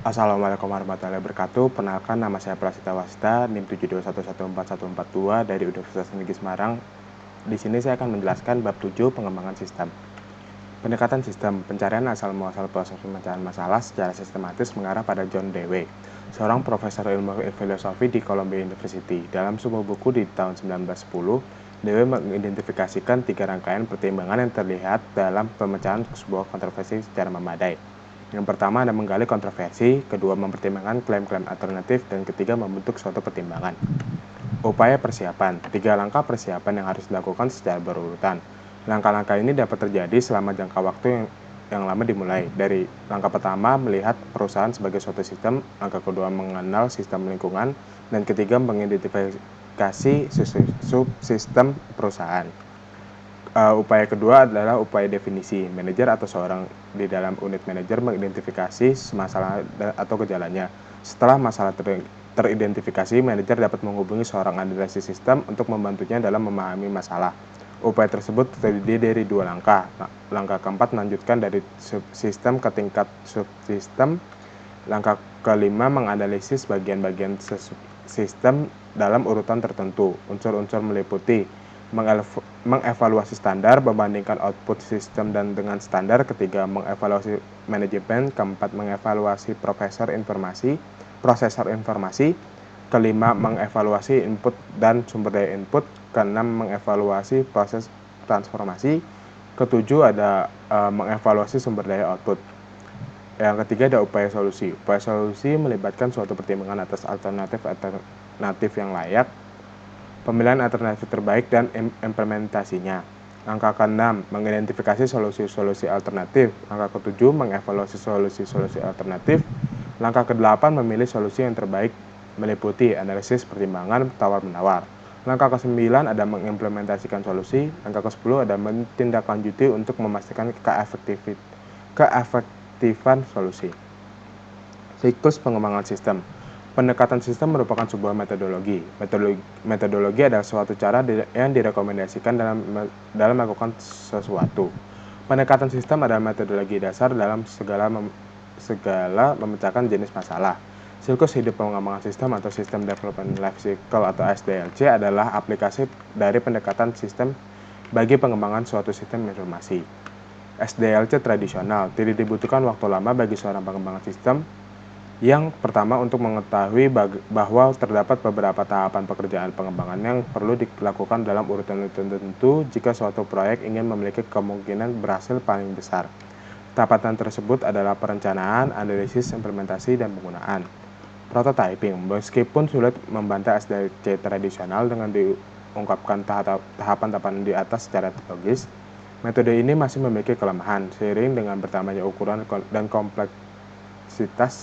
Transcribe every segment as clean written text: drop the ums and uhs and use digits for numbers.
Assalamualaikum warahmatullahi wabarakatuh. Perkenalkan, nama saya Prasita Wasita, NIM 721141142 dari Universitas Negeri Semarang. Di sini saya akan menjelaskan bab 7 pengembangan sistem. Pendekatan sistem, pencarian asal-muasal proses pemecahan masalah secara sistematis mengarah pada John Dewey, seorang profesor ilmu filosofi di Columbia University. Dalam sebuah buku di tahun 1910, Dewey mengidentifikasikan 3 rangkaian pertimbangan yang terlihat dalam pemecahan sebuah kontroversi secara memadai. Yang pertama ada menggali kontroversi, kedua mempertimbangkan klaim-klaim alternatif, dan ketiga membentuk suatu pertimbangan. Upaya persiapan, 3 langkah persiapan yang harus dilakukan secara berurutan. Langkah-langkah ini dapat terjadi selama jangka waktu yang lama dimulai. Dari langkah pertama, melihat perusahaan sebagai suatu sistem, langkah kedua mengenal sistem lingkungan, dan ketiga mengidentifikasi subsistem perusahaan. Upaya kedua adalah upaya definisi. Manajer atau seorang di dalam unit manajer mengidentifikasi masalah atau gejalanya. Setelah masalah teridentifikasi, manajer dapat menghubungi seorang analisis sistem untuk membantunya dalam memahami masalah. Upaya tersebut terdiri dari 2 langkah. Langkah keempat melanjutkan dari subsistem ke tingkat subsistem. Langkah kelima menganalisis bagian-bagian sistem dalam urutan tertentu. Unsur-unsur meliputi mengevaluasi standar, membandingkan output sistem dan dengan standar. Ketiga, mengevaluasi manajemen. Keempat, mengevaluasi prosesor informasi. Kelima, mengevaluasi input dan sumber daya input. Keenam, mengevaluasi proses transformasi. Ketujuh, ada mengevaluasi sumber daya output. Yang ketiga ada upaya solusi. Upaya solusi melibatkan suatu pertimbangan atas alternatif yang layak, pemilihan alternatif terbaik, dan implementasinya. Langkah ke-6, mengidentifikasi solusi-solusi alternatif. Langkah ke-7, mengevaluasi solusi-solusi alternatif. Langkah ke-8, memilih solusi yang terbaik, meliputi analisis pertimbangan tawar-menawar. Langkah ke-9 ada mengimplementasikan solusi. Langkah ke-10 ada mentindaklanjuti untuk memastikan keefektifan solusi. Siklus pengembangan sistem. Pendekatan sistem merupakan sebuah metodologi. Metodologi adalah suatu cara yang direkomendasikan dalam melakukan sesuatu. Pendekatan sistem adalah metodologi dasar dalam segala memecahkan jenis masalah. Siklus hidup pengembangan sistem atau System Development Life Cycle atau SDLC adalah aplikasi dari pendekatan sistem bagi pengembangan suatu sistem informasi. SDLC tradisional tidak dibutuhkan waktu lama bagi seorang pengembangan sistem. Yang pertama, untuk mengetahui bahwa terdapat beberapa tahapan pekerjaan pengembangan yang perlu dilakukan dalam urutan tertentu jika suatu proyek ingin memiliki kemungkinan berhasil paling besar. Tahapan tersebut adalah perencanaan, analisis, implementasi, dan penggunaan. Prototyping, meskipun sulit membantah SDLC tradisional dengan diungkapkan tahapan-tahapan di atas secara logis, metode ini masih memiliki kelemahan seiring dengan bertambahnya ukuran dan kompleksitas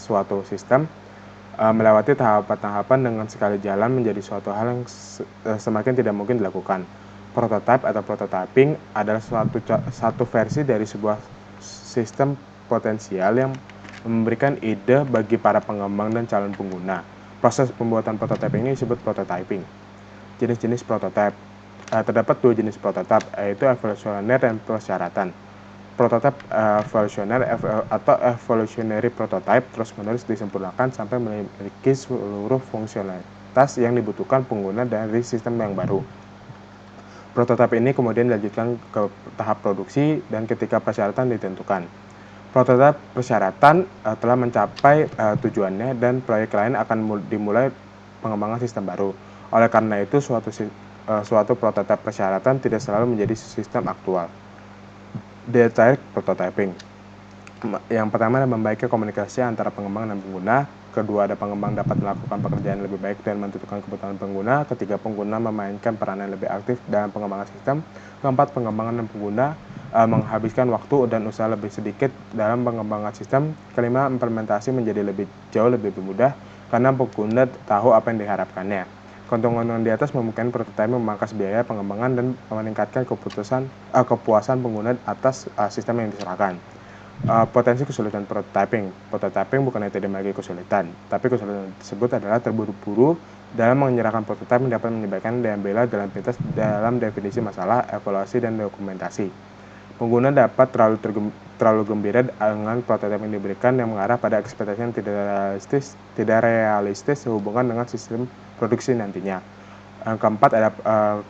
suatu sistem. Melewati tahapan-tahapan dengan sekali jalan menjadi suatu hal yang semakin tidak mungkin dilakukan. Prototype atau prototyping adalah satu versi dari sebuah sistem potensial yang memberikan ide bagi para pengembang dan calon pengguna. Proses pembuatan prototipe ini disebut prototyping. Jenis-jenis prototipe. Terdapat 2 jenis prototipe, yaitu evolusioner dan persyaratan. Prototipe evolusioner atau evolutionary prototype terus-menerus disempurnakan sampai memiliki seluruh fungsionalitas yang dibutuhkan pengguna dari sistem yang baru. Prototipe ini kemudian dilanjutkan ke tahap produksi dan ketika persyaratan ditentukan. Prototipe persyaratan telah mencapai tujuannya dan proyek lain akan dimulai pengembangan sistem baru. Oleh karena itu, suatu prototipe persyaratan tidak selalu menjadi sistem aktual. Detailed prototyping. Yang pertama adalah membaiknya komunikasi antara pengembang dan pengguna. Kedua, ada pengembang dapat melakukan pekerjaan lebih baik dan menentukan kebutuhan pengguna. Ketiga, pengguna memainkan peranan lebih aktif dalam pengembangan sistem. Keempat, pengembangan dan pengguna menghabiskan waktu dan usaha lebih sedikit dalam pengembangan sistem. Kelima, implementasi menjadi jauh lebih mudah karena pengguna tahu apa yang diharapkannya. Keuntungan di atas memungkinkan prototipe memangkas biaya pengembangan dan meningkatkan kepuasan pengguna atas sistem yang diserahkan. Potensi kesulitan prototyping. Prototyping bukannya tidak memiliki kesulitan, tapi kesulitan tersebut adalah terburu-buru dalam menyerahkan prototipe yang dapat menyebabkan daya bela dalam definisi masalah, evaluasi, dan dokumentasi. Pengguna dapat terlalu gembira dengan prototipe yang diberikan yang mengarah pada ekspektasi yang tidak realistis sehubungan dengan sistem produksi nantinya.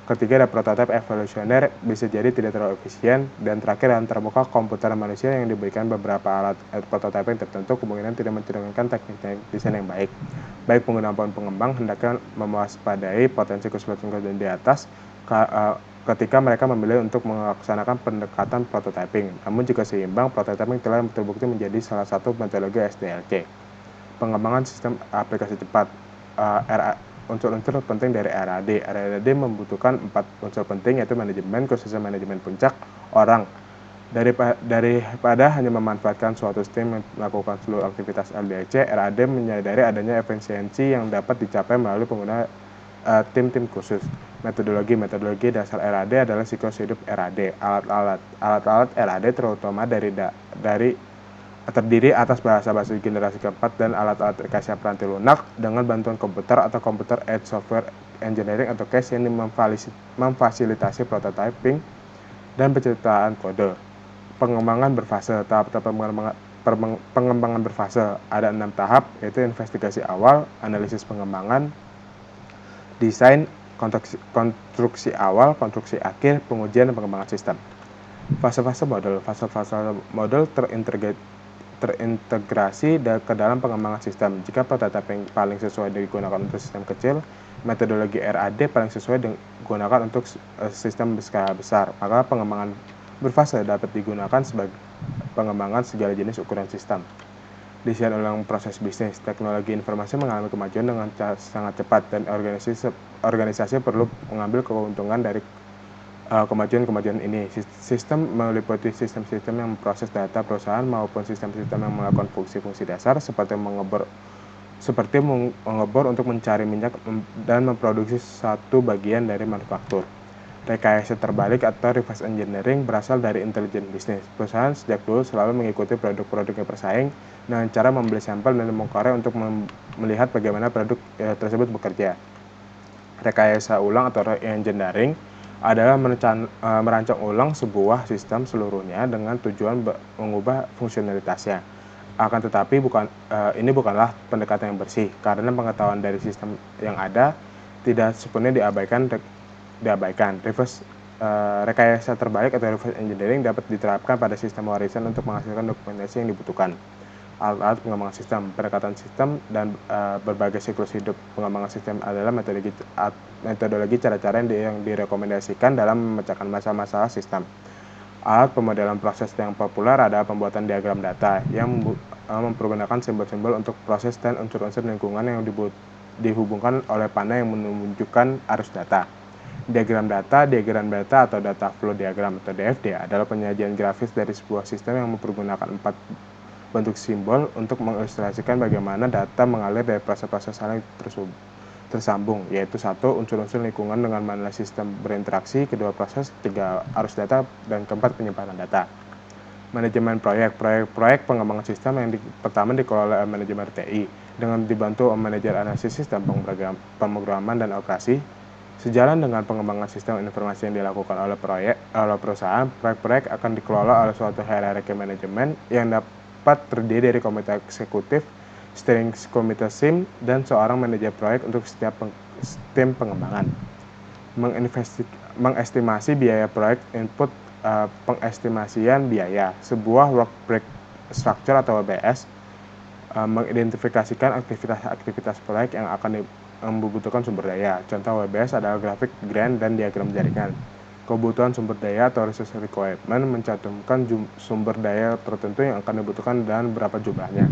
Ketiga ada prototipe evolusioner, bisa jadi tidak terlalu efisien, dan terakhir yang terbuka komputer manusia yang diberikan beberapa alat prototipe yang tertentu kemungkinan tidak mencerminkan teknik desain yang baik. Baik pengguna maupun pengembang hendaknya mewaspadai potensi kesulitan di atas ketika mereka memilih untuk melaksanakan pendekatan prototyping. Namun jika seimbang, prototyping telah terbukti menjadi salah satu metodologi SDLC. Pengembangan sistem aplikasi cepat. Unsur-unsur penting dari RAD. RAD membutuhkan 4 unsur penting, yaitu manajemen, khususnya manajemen puncak, orang. Daripada hanya memanfaatkan suatu sistem yang melakukan seluruh aktivitas LDC, RAD menyadari adanya efisiensi yang dapat dicapai melalui penggunaan tim-tim khusus. Metodologi dasar RAD adalah siklus hidup RAD. Alat-alat RAD terutama terdiri atas bahasa-bahasa generasi keempat dan alat-alat rekayasa peranti lunak dengan bantuan komputer atau Computer Aided Software Engineering atau CASE yang memfasilitasi prototyping dan penciptaan kode. Pengembangan berfase. Tahap-tahap pengembangan berfase ada 6 tahap, yaitu investigasi awal, analisis pengembangan, desain, konstruksi awal, konstruksi akhir, pengujian, dan pengembangan sistem. Fase-fase model. Fase-fase model terintegrasi ke dalam pengembangan sistem. Jika prototipe yang paling sesuai digunakan untuk sistem kecil, metodologi RAD paling sesuai digunakan untuk sistem berskala besar. Maka pengembangan berfase dapat digunakan sebagai pengembangan segala jenis ukuran sistem. Desain ulang proses bisnis. Teknologi informasi mengalami kemajuan dengan sangat cepat, dan organisasi perlu mengambil keuntungan dari kemajuan ini. Sistem meliputi sistem-sistem yang memproses data perusahaan maupun sistem-sistem yang melakukan fungsi-fungsi dasar seperti mengebor untuk mencari minyak dan memproduksi satu bagian dari manufaktur. Rekayasa terbalik atau reverse engineering berasal dari intelijen bisnis. Perusahaan sejak dulu selalu mengikuti produk-produk yang bersaing dengan cara membeli sampel dan membongkarnya untuk melihat bagaimana produk tersebut bekerja. Rekayasa ulang atau re-engineering adalah merancang ulang sebuah sistem seluruhnya dengan tujuan mengubah fungsionalitasnya. Akan tetapi ini bukanlah pendekatan yang bersih, karena pengetahuan dari sistem yang ada tidak sepenuhnya diabaikan. Rekayasa terbalik atau reverse engineering dapat diterapkan pada sistem warisan untuk menghasilkan dokumentasi yang dibutuhkan. Alat-alat pengembangan sistem, pendekatan sistem, dan berbagai siklus hidup pengembangan sistem adalah metodologi cara-cara yang direkomendasikan dalam memecahkan masalah-masalah sistem. Alat pemodelan proses yang populer adalah pembuatan diagram data yang mempergunakan simbol-simbol untuk proses dan unsur-unsur lingkungan yang dihubungkan oleh panah yang menunjukkan arus data. Diagram data atau data flow diagram atau DFD adalah penyajian grafis dari sebuah sistem yang mempergunakan 4 bentuk simbol untuk mengilustrasikan bagaimana data mengalir dari proses-proses saling tersambung, yaitu 1. Unsur-unsur lingkungan dengan mana sistem berinteraksi, kedua proses, 3. Arus data, dan keempat penyimpanan data. Manajemen proyek pengembangan sistem yang pertama dikelola oleh manajemen TI dengan dibantu manajer analisis sistem, pemrograman, dan operasi. Sejalan dengan pengembangan sistem informasi yang dilakukan oleh perusahaan, proyek-proyek akan dikelola oleh suatu hierarki manajemen yang dapat terdiri dari komite eksekutif, steering komite SIM, dan seorang manajer proyek untuk setiap tim pengembangan. Mengestimasi biaya proyek input pengestimasian biaya. Sebuah work break structure atau WBS mengidentifikasikan aktivitas proyek yang akan membutuhkan sumber daya. Contoh WBS adalah grafik Gantt dan diagram jaringan. Kebutuhan sumber daya atau resource requirement mencantumkan sumber daya tertentu yang akan dibutuhkan dan berapa jumlahnya.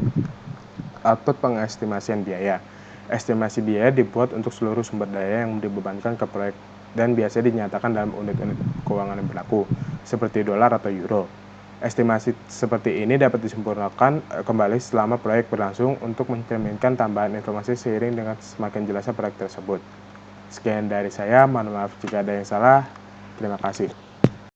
Output pengestimasian biaya. Estimasi biaya dibuat untuk seluruh sumber daya yang dibebankan ke proyek dan biasanya dinyatakan dalam unit-unit keuangan yang berlaku, seperti dolar atau euro. Estimasi seperti ini dapat disempurnakan kembali selama proyek berlangsung untuk mencerminkan tambahan informasi seiring dengan semakin jelasnya proyek tersebut. Sekian dari saya, mohon maaf jika ada yang salah. Terima kasih.